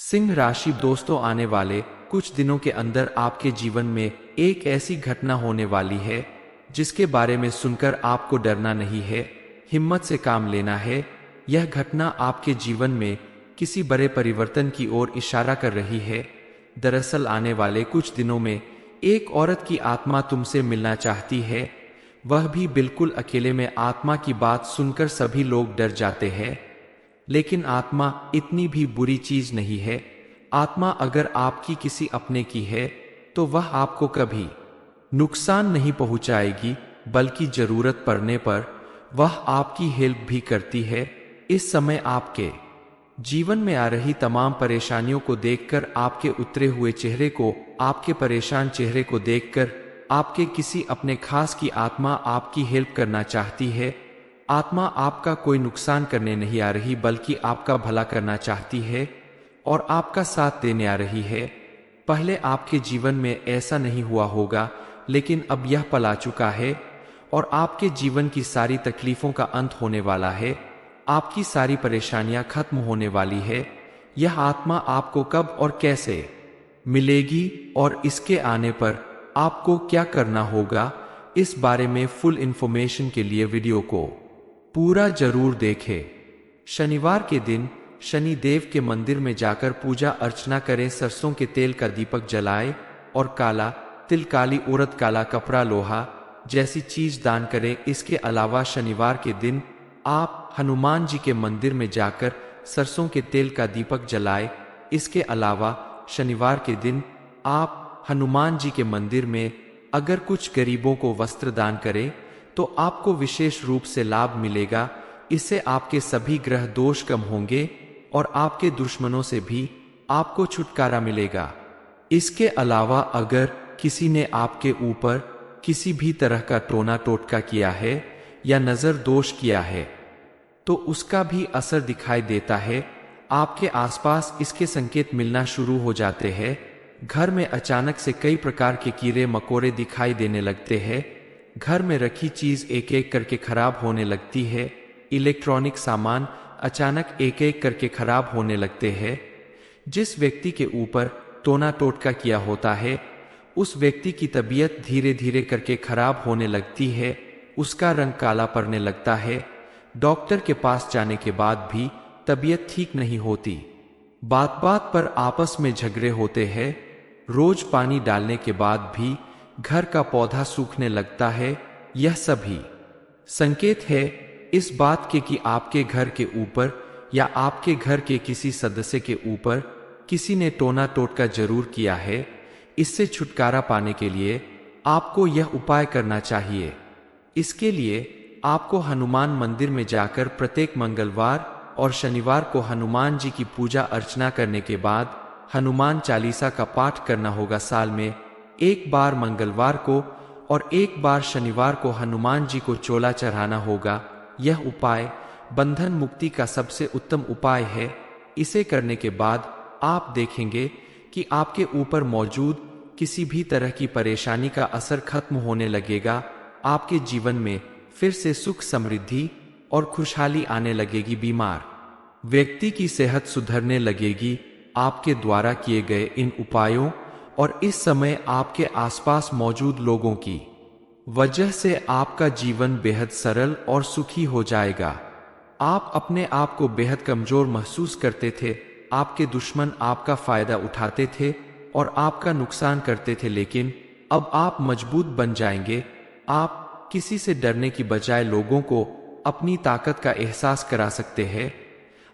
सिंह राशि दोस्तों, आने वाले कुछ दिनों के अंदर आपके जीवन में एक ऐसी घटना होने वाली है जिसके बारे में सुनकर आपको डरना नहीं है, हिम्मत से काम लेना है। यह घटना आपके जीवन में किसी बड़े परिवर्तन की ओर इशारा कर रही है। दरअसल आने वाले कुछ दिनों में एक औरत की आत्मा तुमसे मिलना चाहती है, वह भी बिल्कुल अकेले में। आत्मा की बात सुनकर सभी लोग डर जाते हैं, लेकिन आत्मा इतनी भी बुरी चीज नहीं है। आत्मा अगर आपकी किसी अपने की है तो वह आपको कभी नुकसान नहीं पहुंचाएगी, बल्कि जरूरत पड़ने पर वह आपकी हेल्प भी करती है। इस समय आपके जीवन में आ रही तमाम परेशानियों को देखकर, आपके उतरे हुए चेहरे को, आपके परेशान चेहरे को देखकर आपके किसी अपने खास की आत्मा आपकी हेल्प करना चाहती है। आत्मा आपका कोई नुकसान करने नहीं आ रही, बल्कि आपका भला करना चाहती है और आपका साथ देने आ रही है। पहले आपके जीवन में ऐसा नहीं हुआ होगा, लेकिन अब यह पल आ चुका है और आपके जीवन की सारी तकलीफों का अंत होने वाला है। आपकी सारी परेशानियां खत्म होने वाली है। यह आत्मा आपको कब और कैसे मिलेगी और इसके आने पर आपको क्या करना होगा, इस बारे में फुल इंफॉर्मेशन के लिए वीडियो को पूरा जरूर देखें। शनिवार के दिन शनि देव के मंदिर में जाकर पूजा अर्चना करें। सरसों के तेल का दीपक जलाएं और काला तिल, काली उड़द, काला कपड़ा, लोहा जैसी चीज दान करें। इसके अलावा शनिवार के दिन आप हनुमान जी के मंदिर में जाकर सरसों के तेल का दीपक जलाएं। इसके अलावा शनिवार के दिन आप हनुमान जी के मंदिर में अगर कुछ गरीबों को वस्त्र दान करें तो आपको विशेष रूप से लाभ मिलेगा। इससे आपके सभी ग्रह दोष कम होंगे और आपके दुश्मनों से भी आपको छुटकारा मिलेगा। इसके अलावा अगर किसी ने आपके ऊपर किसी भी तरह का टोना टोटका किया है या नजर दोष किया है तो उसका भी असर दिखाई देता है। आपके आसपास इसके संकेत मिलना शुरू हो जाते हैं। घर में अचानक से कई प्रकार के कीड़े मकोड़े दिखाई देने लगते हैं। घर में रखी चीज एक एक करके खराब होने लगती है। इलेक्ट्रॉनिक सामान अचानक एक एक करके खराब होने लगते हैं। जिस व्यक्ति के ऊपर टोना टोटका किया होता है उस व्यक्ति की तबीयत धीरे धीरे करके खराब होने लगती है। उसका रंग काला पड़ने लगता है। डॉक्टर के पास जाने के बाद भी तबीयत ठीक नहीं होती। बात बात पर आपस में झगड़े होते हैं। रोज पानी डालने के बाद भी घर का पौधा सूखने लगता है। यह सभी संकेत है इस बात के कि आपके घर के ऊपर या आपके घर के किसी सदस्य के ऊपर किसी ने टोना टोटका जरूर किया है। इससे छुटकारा पाने के लिए आपको यह उपाय करना चाहिए। इसके लिए आपको हनुमान मंदिर में जाकर प्रत्येक मंगलवार और शनिवार को हनुमान जी की पूजा अर्चना करने के बाद हनुमान चालीसा का पाठ करना होगा। साल में एक बार मंगलवार को और एक बार शनिवार को हनुमान जी को चोला चढ़ाना होगा। यह उपाय बंधन मुक्ति का सबसे उत्तम उपाय है। इसे करने के बाद आप देखेंगे कि आपके ऊपर मौजूद किसी भी तरह की परेशानी का असर खत्म होने लगेगा। आपके जीवन में फिर से सुख, समृद्धि और खुशहाली आने लगेगी। बीमार व्यक्ति की सेहत सुधरने लगेगी आपके द्वारा किए गए इन उपायों और इस समय आपके आसपास मौजूद लोगों की वजह से आपका जीवन बेहद सरल और सुखी हो जाएगा। आप अपने आप को बेहद कमजोर महसूस करते थे। आपके दुश्मन आपका फायदा उठाते थे और आपका नुकसान करते थे, लेकिन अब आप मजबूत बन जाएंगे। आप किसी से डरने की बजाय लोगों को अपनी ताकत का एहसास करा सकते हैं।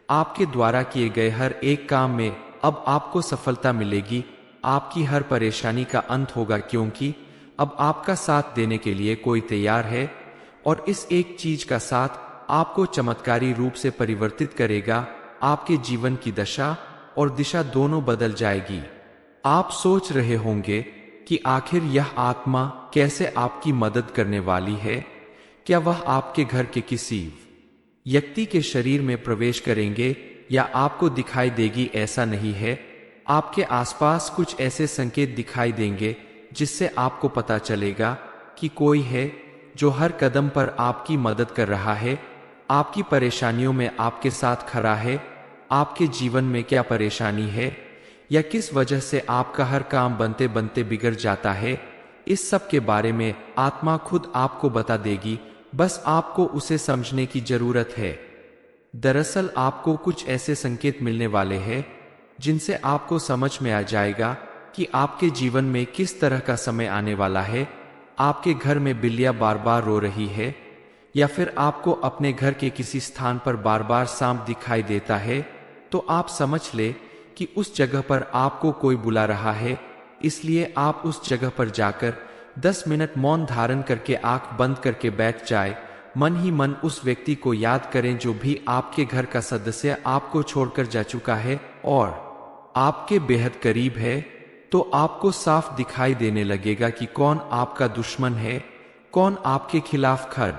आपके द्वारा किए गए हर एक काम में अब आपको सफलता मिलेगी। आपकी हर परेशानी का अंत होगा, क्योंकि अब आपका साथ देने के लिए कोई तैयार है और इस एक चीज का साथ आपको चमत्कारी रूप से परिवर्तित करेगा। आपके जीवन की दशा और दिशा दोनों बदल जाएगी। आप सोच रहे होंगे कि आखिर यह आत्मा कैसे आपकी मदद करने वाली है। क्या वह आपके घर के किसी व्यक्ति के शरीर में प्रवेश करेंगे या आपको दिखाई देगी? ऐसा नहीं है। आपके आसपास कुछ ऐसे संकेत दिखाई देंगे जिससे आपको पता चलेगा कि कोई है जो हर कदम पर आपकी मदद कर रहा है, आपकी परेशानियों में आपके साथ खड़ा है। आपके जीवन में क्या परेशानी है या किस वजह से आपका हर काम बनते बनते बिगड़ जाता है, इस सब के बारे में आत्मा खुद आपको बता देगी, बस आपको उसे समझने की जरूरत है। दरअसल आपको कुछ ऐसे संकेत मिलने वाले हैं जिनसे आपको समझ में आ जाएगा कि आपके जीवन में किस तरह का समय आने वाला है। आपके घर में बिल्लियां बार बार रो रही है या फिर आपको अपने घर के किसी स्थान पर बार बार सांप दिखाई देता है, तो आप समझ ले कि उस जगह पर आपको कोई बुला रहा है। इसलिए आप उस जगह पर जाकर 10 मिनट मौन धारण करके आंख बंद करके बैठ जाए। मन ही मन उस व्यक्ति को याद करें जो भी आपके घर का सदस्य आपको छोड़कर जा चुका है और आपके बेहद करीब है। तो आपको साफ दिखाई देने लगेगा कि कौन आपका दुश्मन है, कौन आपके खिलाफ खड़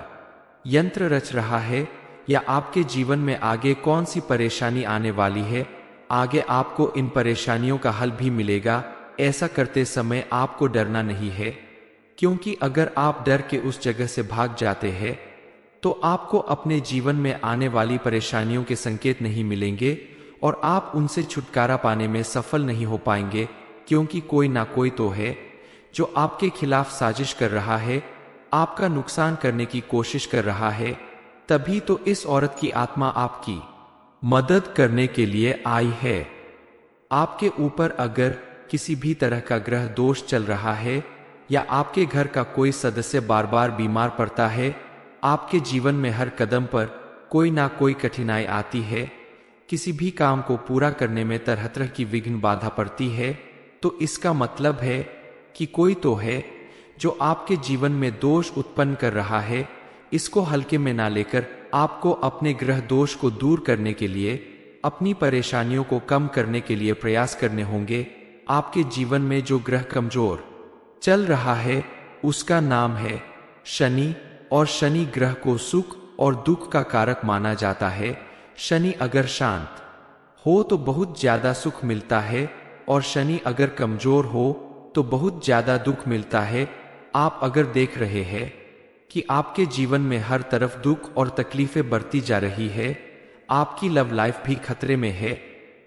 यंत्र रच रहा है या आपके जीवन में आगे कौन सी परेशानी आने वाली है। आगे आपको इन परेशानियों का हल भी मिलेगा। ऐसा करते समय आपको डरना नहीं है, क्योंकि अगर आप डर के उस जगह से भाग जाते हैं तो आपको अपने जीवन में आने वाली परेशानियों के संकेत नहीं मिलेंगे और आप उनसे छुटकारा पाने में सफल नहीं हो पाएंगे, क्योंकि कोई ना कोई तो है जो आपके खिलाफ साजिश कर रहा है, आपका नुकसान करने की कोशिश कर रहा है। तभी तो इस औरत की आत्मा आपकी मदद करने के लिए आई है। आपके ऊपर अगर किसी भी तरह का ग्रह दोष चल रहा है या आपके घर का कोई सदस्य बार बार बीमार पड़ता है, आपके जीवन में हर कदम पर कोई ना कोई कठिनाई आती है, किसी भी काम को पूरा करने में तरह तरह की विघ्न बाधा पड़ती है, तो इसका मतलब है कि कोई तो है जो आपके जीवन में दोष उत्पन्न कर रहा है। इसको हल्के में ना लेकर आपको अपने ग्रह दोष को दूर करने के लिए, अपनी परेशानियों को कम करने के लिए प्रयास करने होंगे। आपके जीवन में जो ग्रह कमजोर चल रहा है उसका नाम है शनि, और शनि ग्रह को सुख और दुख का कारक माना जाता है। शनि अगर शांत हो तो बहुत ज्यादा सुख मिलता है और शनि अगर कमजोर हो तो बहुत ज्यादा दुख मिलता है। आप अगर देख रहे हैं कि आपके जीवन में हर तरफ दुख और तकलीफें बढ़ती जा रही है, आपकी लव लाइफ भी खतरे में है,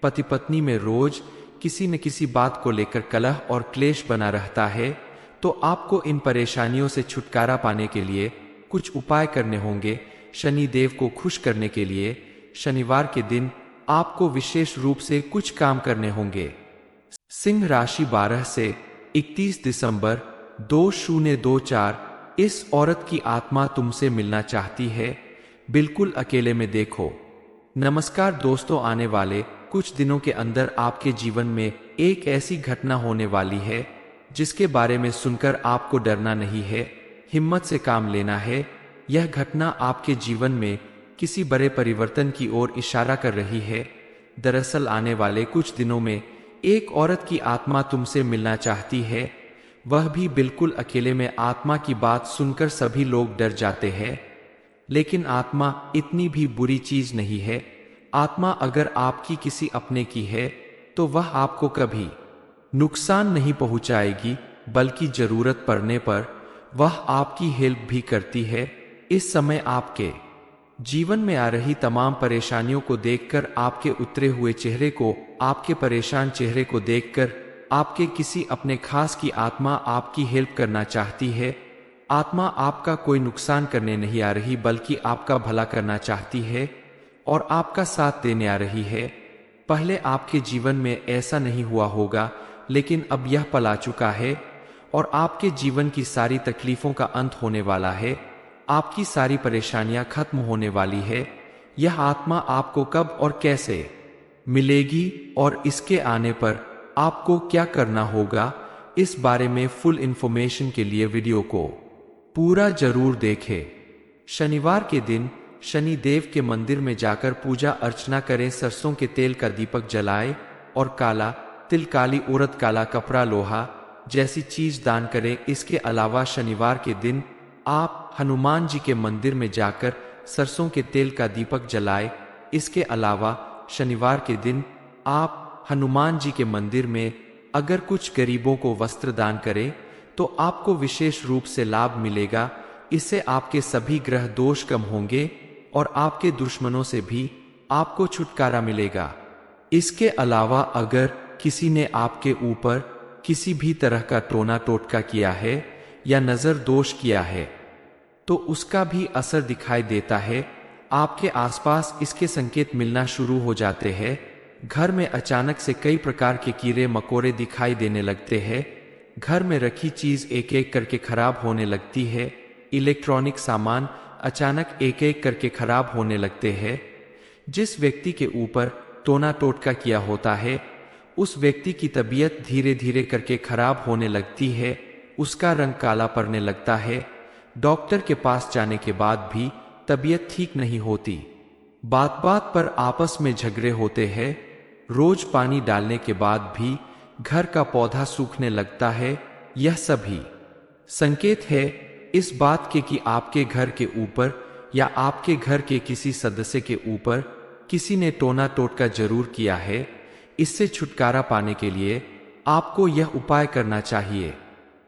पति पत्नी में रोज किसी न किसी बात को लेकर कलह और क्लेश बना रहता है, तो आपको इन परेशानियों से छुटकारा पाने के लिए कुछ उपाय करने होंगे। शनि देव को खुश करने के लिए शनिवार के दिन आपको विशेष रूप से कुछ काम करने होंगे। सिंह राशि 12 से 31 दिसंबर 2024। इस औरत की आत्मा तुमसे मिलना चाहती है, बिल्कुल अकेले में देखो। नमस्कार दोस्तों, आने वाले कुछ दिनों के अंदर आपके जीवन में एक ऐसी घटना होने वाली है जिसके बारे में सुनकर आपको डरना नहीं है, हिम्मत से काम लेना है। यह घटना आपके जीवन में किसी बड़े परिवर्तन की ओर इशारा कर रही है। दरअसल आने वाले कुछ दिनों में एक औरत की आत्मा तुमसे मिलना चाहती है, वह भी बिल्कुल अकेले में। आत्मा की बात सुनकर सभी लोग डर जाते हैं, लेकिन आत्मा इतनी भी बुरी चीज नहीं है। आत्मा अगर आपकी किसी अपने की है तो वह आपको कभी नुकसान नहीं पहुंचाएगी, बल्कि जरूरत पड़ने पर वह आपकी हेल्प भी करती है। इस समय आपके जीवन में आ रही तमाम परेशानियों को देखकर, आपके उतरे हुए चेहरे को, आपके परेशान चेहरे को देखकर आपके किसी अपने खास की आत्मा आपकी हेल्प करना चाहती है। आत्मा आपका कोई नुकसान करने नहीं आ रही, बल्कि आपका भला करना चाहती है और आपका साथ देने आ रही है। पहले आपके जीवन में ऐसा नहीं हुआ होगा, लेकिन अब यह पल आ चुका है और आपके जीवन की सारी तकलीफों का अंत होने वाला है। आपकी सारी परेशानियां खत्म होने वाली है। यह आत्मा आपको कब और कैसे मिलेगी और इसके आने पर आपको क्या करना होगा, इस बारे में फुल इंफॉर्मेशन के लिए वीडियो को पूरा जरूर देखें। शनिवार के दिन शनि देव के मंदिर में जाकर पूजा अर्चना करें। सरसों के तेल का दीपक जलाएं और काला तिल, काली उड़द, काला कपड़ा, लोहा जैसी चीज दान करें। इसके अलावा शनिवार के दिन आप हनुमान जी के मंदिर में जाकर सरसों के तेल का दीपक जलाएं। इसके अलावा शनिवार के दिन आप हनुमान जी के मंदिर में अगर कुछ गरीबों को वस्त्र दान करें तो आपको विशेष रूप से लाभ मिलेगा। इससे आपके सभी ग्रह दोष कम होंगे और आपके दुश्मनों से भी आपको छुटकारा मिलेगा। इसके अलावा अगर किसी ने आपके ऊपर किसी भी तरह का टोना टोटका किया है या नजर दोष किया है तो उसका भी असर दिखाई देता है। आपके आसपास इसके संकेत मिलना शुरू हो जाते हैं। घर में अचानक से कई प्रकार के कीड़े मकोड़े दिखाई देने लगते हैं। घर में रखी चीज एक एक करके खराब होने लगती है। इलेक्ट्रॉनिक सामान अचानक एक एक करके खराब होने लगते हैं। जिस व्यक्ति के ऊपर टोना टोटका किया होता है उस व्यक्ति की तबीयत धीरे धीरे करके खराब होने लगती है। उसका रंग काला पड़ने लगता है। डॉक्टर के पास जाने के बाद भी तबीयत ठीक नहीं होती। बात बात पर आपस में झगड़े होते हैं। रोज पानी डालने के बाद भी घर का पौधा सूखने लगता है। यह सभी संकेत है इस बात के कि आपके घर के ऊपर या आपके घर के किसी सदस्य के ऊपर किसी ने टोना टोटका जरूर किया है। इससे छुटकारा पाने के लिए आपको यह उपाय करना चाहिए।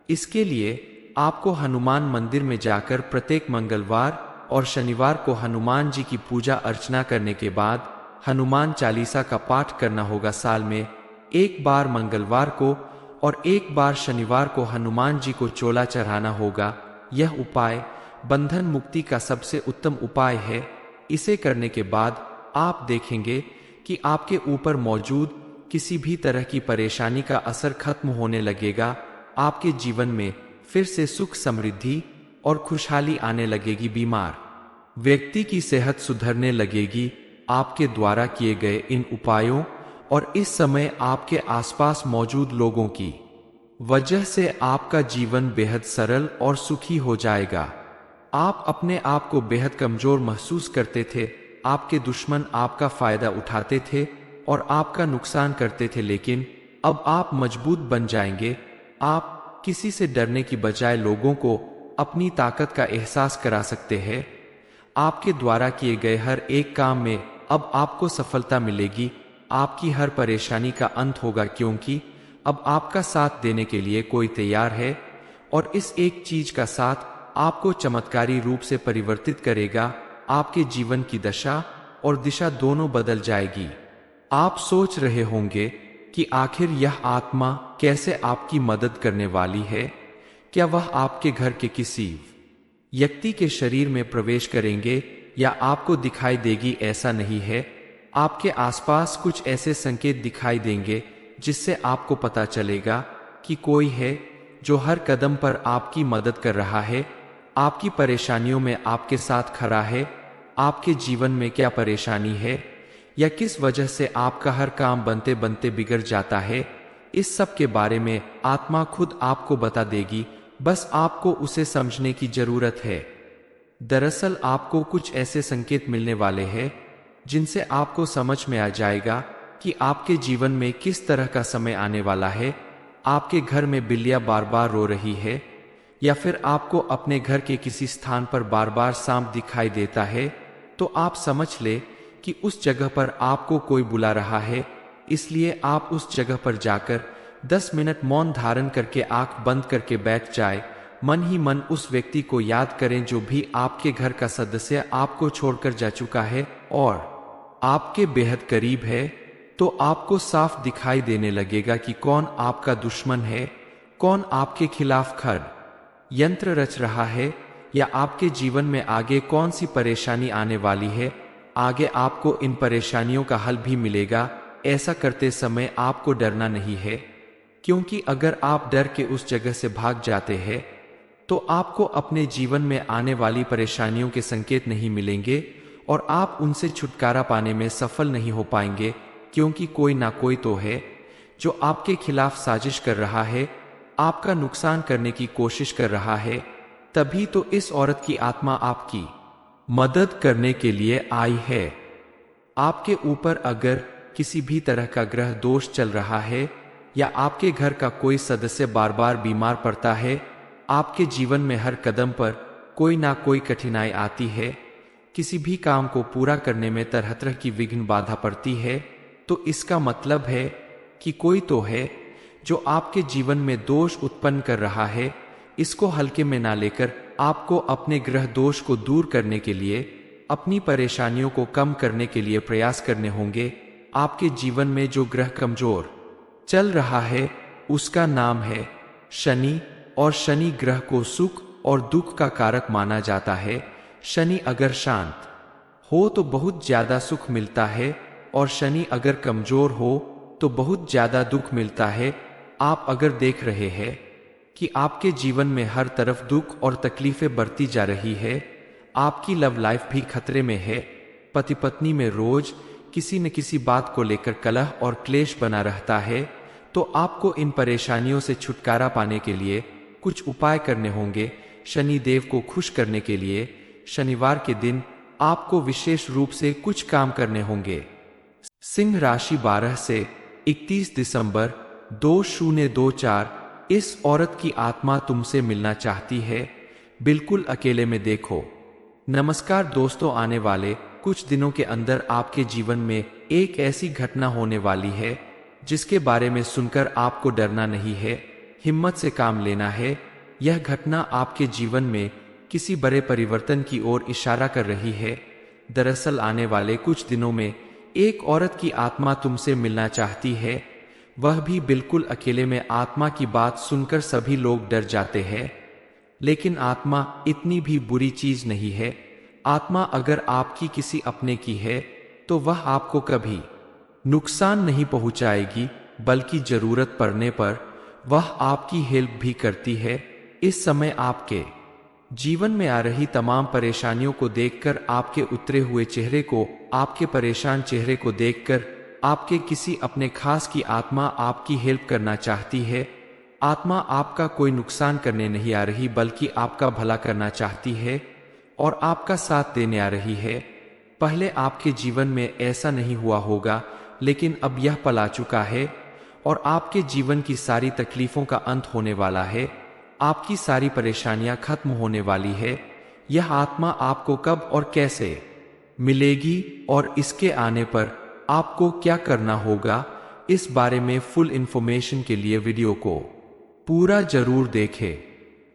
इसके लिए आपको हनुमान मंदिर में जाकर प्रत्येक मंगलवार और शनिवार को हनुमान जी की पूजा अर्चना करने के बाद हनुमान चालीसा का पाठ करना होगा। साल में एक बार मंगलवार को और एक बार शनिवार को हनुमान जी को चोला चढ़ाना होगा। यह उपाय बंधन मुक्ति का सबसे उत्तम उपाय है। इसे करने के बाद आप देखेंगे कि आपके ऊपर मौजूद किसी भी तरह की परेशानी का असर खत्म होने लगेगा। आपके जीवन में फिर से सुख समृद्धि और खुशहाली आने लगेगी। बीमार व्यक्ति की सेहत सुधरने लगेगी आपके द्वारा किए गए इन उपायों और इस समय आपके आसपास मौजूद लोगों की वजह से आपका जीवन बेहद सरल और सुखी हो जाएगा। आप अपने आप को बेहद कमजोर महसूस करते थे। आपके दुश्मन आपका फायदा उठाते थे और आपका नुकसान करते थे, लेकिन अब आप मजबूत बन जाएंगे। आप किसी से डरने की बजाय लोगों को अपनी ताकत का एहसास करा सकते हैं। आपके द्वारा किए गए हर एक काम में अब आपको सफलता मिलेगी। आपकी हर परेशानी का अंत होगा क्योंकि अब आपका साथ देने के लिए कोई तैयार है और इस एक चीज का साथ आपको चमत्कारी रूप से परिवर्तित करेगा। आपके जीवन की दशा और दिशा दोनों बदल जाएगी। आप सोच रहे होंगे कि आखिर यह आत्मा कैसे आपकी मदद करने वाली है। क्या वह आपके घर के किसी व्यक्ति के शरीर में प्रवेश करेंगे या आपको दिखाई देगी? ऐसा नहीं है। आपके आसपास कुछ ऐसे संकेत दिखाई देंगे जिससे आपको पता चलेगा कि कोई है जो हर कदम पर आपकी मदद कर रहा है, आपकी परेशानियों में आपके साथ खड़ा है। आपके जीवन में क्या परेशानी है या किस वजह से आपका हर काम बनते बनते बिगड़ जाता है, इस सब के बारे में आत्मा खुद आपको बता देगी। बस आपको उसे समझने की जरूरत है। दरअसल आपको कुछ ऐसे संकेत मिलने वाले हैं जिनसे आपको समझ में आ जाएगा कि आपके जीवन में किस तरह का समय आने वाला है। आपके घर में बिल्लियां बार बार रो रही है या फिर आपको अपने घर के किसी स्थान पर बार बार सांप दिखाई देता है, तो आप समझ ले कि उस जगह पर आपको कोई बुला रहा है। इसलिए आप उस जगह पर जाकर 10 मिनट मौन धारण करके आंख बंद करके बैठ जाए। मन ही मन उस व्यक्ति को याद करें जो भी आपके घर का सदस्य आपको छोड़कर जा चुका है और आपके बेहद करीब है। तो आपको साफ दिखाई देने लगेगा कि कौन आपका दुश्मन है, कौन आपके खिलाफ यंत्र रच रहा है या आपके जीवन में आगे कौन सी परेशानी आने वाली है। आगे आपको इन परेशानियों का हल भी मिलेगा। ऐसा करते समय आपको डरना नहीं है, क्योंकि अगर आप डर के उस जगह से भाग जाते हैं तो आपको अपने जीवन में आने वाली परेशानियों के संकेत नहीं मिलेंगे और आप उनसे छुटकारा पाने में सफल नहीं हो पाएंगे, क्योंकि कोई ना कोई तो है जो आपके खिलाफ साजिश कर रहा है, आपका नुकसान करने की कोशिश कर रहा है। तभी तो इस औरत की आत्मा आपकी मदद करने के लिए आई है। आपके ऊपर अगर किसी भी तरह का ग्रह दोष चल रहा है या आपके घर का कोई सदस्य बार बार बीमार पड़ता है, आपके जीवन में हर कदम पर कोई ना कोई कठिनाई आती है, किसी भी काम को पूरा करने में तरह तरह की विघ्न बाधा पड़ती है, तो इसका मतलब है कि कोई तो है जो आपके जीवन में दोष उत्पन्न कर रहा है। इसको हल्के में ना लेकर आपको अपने ग्रह दोष को दूर करने के लिए अपनी परेशानियों को कम करने के लिए प्रयास करने होंगे। आपके जीवन में जो ग्रह कमजोर चल रहा है उसका नाम है शनि, और शनि ग्रह को सुख और दुख का कारक माना जाता है। शनि अगर शांत हो तो बहुत ज्यादा सुख मिलता है, और शनि अगर कमजोर हो तो बहुत ज्यादा दुख मिलता है। आप अगर देख रहे हैं कि आपके जीवन में हर तरफ दुख और तकलीफें बढ़ती जा रही है, आपकी लव लाइफ भी खतरे में है, पति पत्नी में रोज किसी न किसी बात को लेकर कलह और क्लेश बना रहता है, तो आपको इन परेशानियों से छुटकारा पाने के लिए कुछ उपाय करने होंगे। शनि देव को खुश करने के लिए शनिवार के दिन आपको विशेष रूप से कुछ काम करने होंगे। सिंह राशि 12 से 31 दिसंबर 2024। इस औरत की आत्मा तुमसे मिलना चाहती है, बिल्कुल अकेले में देखो। नमस्कार दोस्तों, आने वाले कुछ दिनों के अंदर आपके जीवन में एक ऐसी घटना होने वाली है जिसके बारे में सुनकर आपको डरना नहीं है, हिम्मत से काम लेना है। यह घटना आपके जीवन में किसी बड़े परिवर्तन की ओर इशारा कर रही है। दरअसल आने वाले कुछ दिनों में एक औरत की आत्मा तुमसे मिलना चाहती है, वह भी बिल्कुल अकेले में। आत्मा की बात सुनकर सभी लोग डर जाते हैं, लेकिन आत्मा इतनी भी बुरी चीज नहीं है। आत्मा अगर आपकी किसी अपने की है तो वह आपको कभी नुकसान नहीं पहुंचाएगी, बल्कि जरूरत पड़ने पर वह आपकी हेल्प भी करती है। इस समय आपके जीवन में आ रही तमाम परेशानियों को देखकर, आपके उतरे हुए चेहरे को, आपके परेशान चेहरे को देखकर आपके किसी अपने खास की आत्मा आपकी हेल्प करना चाहती है। आत्मा आपका कोई नुकसान करने नहीं आ रही, बल्कि आपका भला करना चाहती है और आपका साथ देने आ रही है। पहले आपके जीवन में ऐसा नहीं हुआ होगा, लेकिन अब यह पल आ चुका है और आपके जीवन की सारी तकलीफों का अंत होने वाला है। आपकी सारी परेशानियां खत्म होने वाली है। यह आत्मा आपको कब और कैसे मिलेगी और इसके आने पर आपको क्या करना होगा, इस बारे में फुल इंफॉर्मेशन के लिए वीडियो को पूरा जरूर देखें।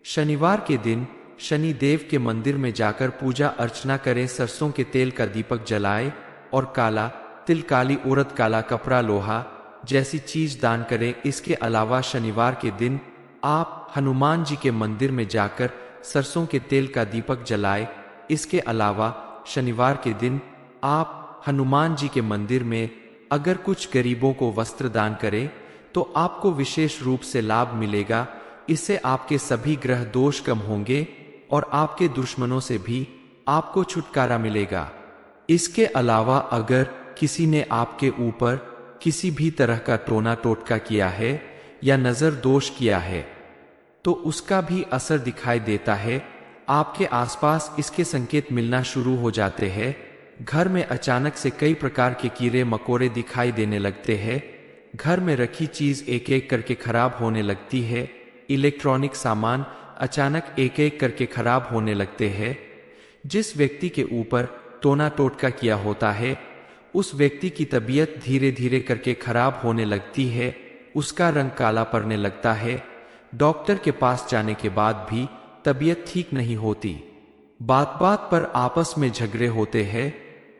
शनिवार के दिन शनि देव के मंदिर में जाकर पूजा अर्चना करें। सरसों के तेल का दीपक जलाएं और काला तिल, काली उड़द, काला कपड़ा, लोहा जैसी चीज दान करें। इसके अलावा शनिवार के दिन आप हनुमान जी के मंदिर में जाकर सरसों के तेल का दीपक जलाएं। इसके अलावा शनिवार के दिन आप हनुमान जी के मंदिर में अगर कुछ गरीबों को वस्त्र दान करें तो आपको विशेष रूप से लाभ मिलेगा। इससे आपके सभी ग्रह दोष कम होंगे और आपके दुश्मनों से भी आपको छुटकारा मिलेगा। इसके अलावा अगर किसी ने आपके ऊपर किसी भी तरह का टोना टोटका किया है या नजर दोष किया है तो उसका भी असर दिखाई देता है। आपके आसपास इसके संकेत मिलना शुरू हो जाते हैं। घर में अचानक से कई प्रकार के कीड़े मकोड़े दिखाई देने लगते हैं। घर में रखी चीज एक एक करके खराब होने लगती है। इलेक्ट्रॉनिक सामान अचानक एक एक करके खराब होने लगते हैं। जिस व्यक्ति के ऊपर टोना टोटका किया होता है उस व्यक्ति की तबीयत धीरे धीरे करके खराब होने लगती है। उसका रंग काला पड़ने लगता है। डॉक्टर के पास जाने के बाद भी तबीयत ठीक नहीं होती। बात बात पर आपस में झगड़े होते हैं।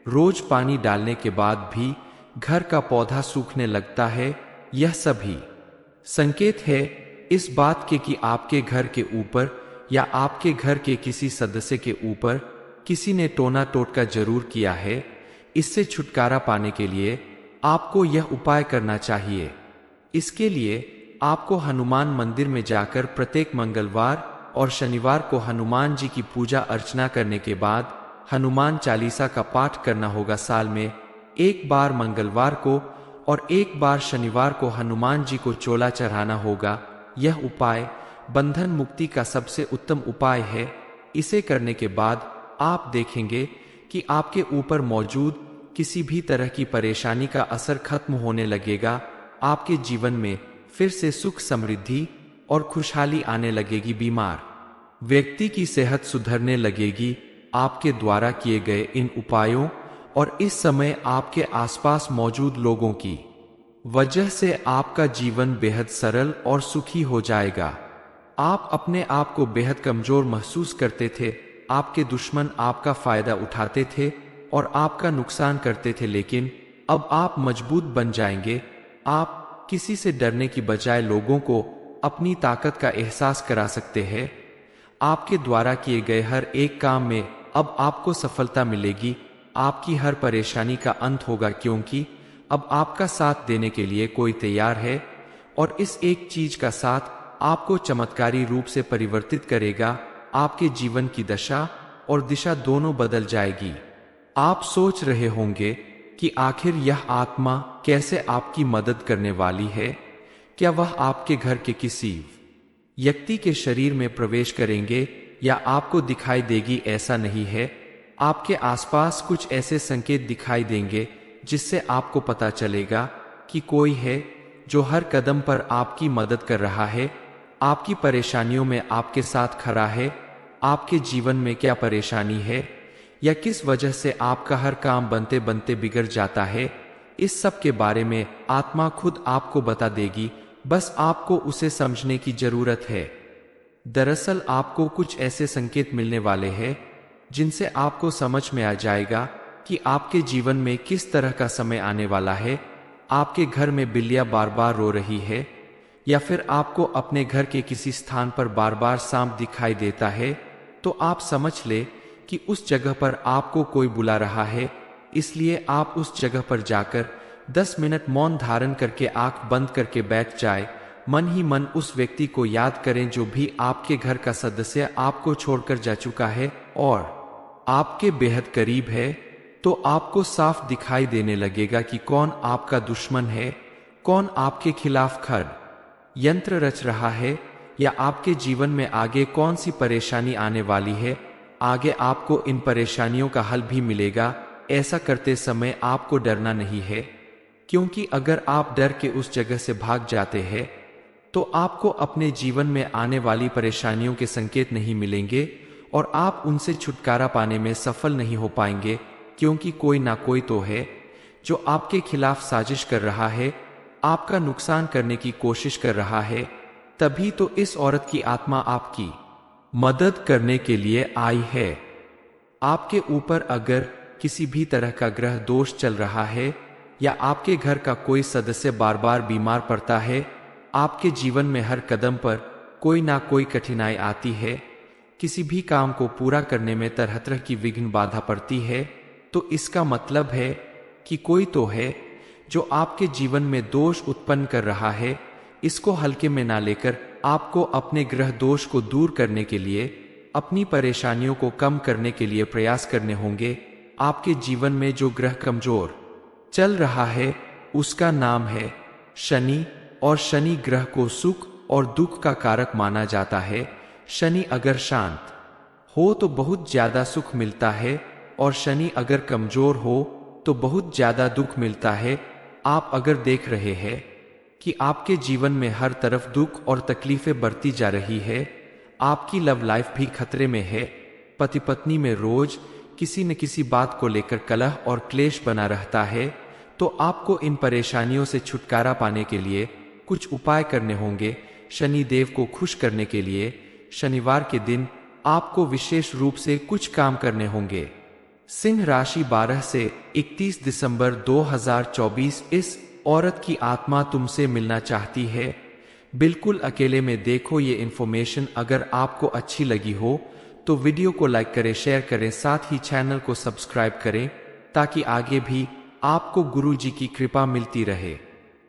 रोज पानी डालने के बाद भी घर का पौधा सूखने लगता है। यह सभी संकेत है इस बात के कि आपके घर के ऊपर या आपके घर के किसी सदस्य के ऊपर किसी ने टोना टोटका जरूर किया है। इससे छुटकारा पाने के लिए आपको यह उपाय करना चाहिए। इसके लिए आपको हनुमान मंदिर में जाकर प्रत्येक मंगलवार और शनिवार को हनुमान जी की पूजा अर्चना करने के बाद हनुमान चालीसा का पाठ करना होगा। साल में एक बार मंगलवार को और एक बार शनिवार को हनुमान जी को चोला चढ़ाना होगा। यह उपाय बंधन मुक्ति का सबसे उत्तम उपाय है। इसे करने के बाद आप देखेंगे कि आपके ऊपर मौजूद किसी भी तरह की परेशानी का असर खत्म होने लगेगा। आपके जीवन में फिर से सुख, समृद्धि और खुशहाली आने लगेगी। बीमार व्यक्ति की सेहत सुधरने लगेगी आपके द्वारा किए गए इन उपायों और इस समय आपके आसपास मौजूद लोगों की वजह से आपका जीवन बेहद सरल और सुखी हो जाएगा। आप अपने आप को बेहद कमजोर महसूस करते थे, आपके दुश्मन आपका फायदा उठाते थे और आपका नुकसान करते थे, लेकिन अब आप मजबूत बन जाएंगे। आप किसी से डरने की बजाय लोगों को अपनी ताकत का एहसास करा सकते हैं। आपके द्वारा किए गए हर एक काम में अब आपको सफलता मिलेगी। आपकी हर परेशानी का अंत होगा, क्योंकि अब आपका साथ देने के लिए कोई तैयार है। और इस एक चीज का साथ आपको चमत्कारी रूप से परिवर्तित करेगा। आपके जीवन की दशा और दिशा दोनों बदल जाएगी। आप सोच रहे होंगे कि आखिर यह आत्मा कैसे आपकी मदद करने वाली है। क्या वह आपके घर के किसी व्यक्ति के शरीर में प्रवेश करेंगे या आपको दिखाई देगी? ऐसा नहीं है। आपके आसपास कुछ ऐसे संकेत दिखाई देंगे जिससे आपको पता चलेगा कि कोई है जो हर कदम पर आपकी मदद कर रहा है, आपकी परेशानियों में आपके साथ खड़ा है। आपके जीवन में क्या परेशानी है या किस वजह से आपका हर काम बनते बनते बिगड़ जाता है, इस सब के बारे में आत्मा खुद आपको बता देगी। बस आपको उसे समझने की जरूरत है। दरअसल आपको कुछ ऐसे संकेत मिलने वाले हैं जिनसे आपको समझ में आ जाएगा कि आपके जीवन में किस तरह का समय आने वाला है। आपके घर में बिल्लियां बार बार रो रही है, या फिर आपको अपने घर के किसी स्थान पर बार बार सांप दिखाई देता है, तो आप समझ ले कि उस जगह पर आपको कोई बुला रहा है। इसलिए आप उस जगह पर जाकर 10 मिनट मौन धारण करके आंख बंद करके बैठ जाए। मन ही मन उस व्यक्ति को याद करें जो भी आपके घर का सदस्य आपको छोड़कर जा चुका है और आपके बेहद करीब है। तो आपको साफ दिखाई देने लगेगा कि कौन आपका दुश्मन है, कौन आपके खिलाफ यंत्र रच रहा है, या आपके जीवन में आगे कौन सी परेशानी आने वाली है। आगे आपको इन परेशानियों का हल भी मिलेगा। ऐसा करते समय आपको डरना नहीं है, क्योंकि अगर आप डर के उस जगह से भाग जाते हैं तो आपको अपने जीवन में आने वाली परेशानियों के संकेत नहीं मिलेंगे और आप उनसे छुटकारा पाने में सफल नहीं हो पाएंगे, क्योंकि कोई ना कोई तो है जो आपके खिलाफ साजिश कर रहा है, आपका नुकसान करने की कोशिश कर रहा है। तभी तो इस औरत की आत्मा आपकी मदद करने के लिए आई है। आपके ऊपर अगर किसी भी तरह का ग्रह दोष चल रहा है या आपके घर का कोई सदस्य बार बार बीमार पड़ता है, आपके जीवन में हर कदम पर कोई ना कोई कठिनाई आती है, किसी भी काम को पूरा करने में तरह तरह की विघ्न बाधा पड़ती है, तो इसका मतलब है कि कोई तो है जो आपके जीवन में दोष उत्पन्न कर रहा है। इसको हल्के में ना लेकर आपको अपने ग्रह दोष को दूर करने के लिए, अपनी परेशानियों को कम करने के लिए प्रयास करने होंगे। आपके जीवन में जो ग्रह कमजोर चल रहा है उसका नाम है शनि, और शनि ग्रह को सुख और दुख का कारक माना जाता है। शनि अगर शांत हो तो बहुत ज्यादा सुख मिलता है, और शनि अगर कमजोर हो तो बहुत ज्यादा दुख मिलता है। आप अगर देख रहे हैं कि आपके जीवन में हर तरफ दुख और तकलीफें बढ़ती जा रही है, आपकी लव लाइफ भी खतरे में है, पति पत्नी में रोज किसी न किसी बात को लेकर कलह और क्लेश बना रहता है, तो आपको इन परेशानियों से छुटकारा पाने के लिए कुछ उपाय करने होंगे। शनि देव को खुश करने के लिए शनिवार के दिन आपको विशेष रूप से कुछ काम करने होंगे। सिंह राशि 12 से 31 दिसंबर 2024। इस औरत की आत्मा तुमसे मिलना चाहती है। बिल्कुल अकेले में देखो ये इन्फॉर्मेशन। अगर आपको अच्छी लगी हो तो वीडियो को लाइक करें, शेयर करें, साथ ही चैनल को सब्सक्राइब करें ताकि आगे भी आपको गुरु जी की कृपा मिलती रहे।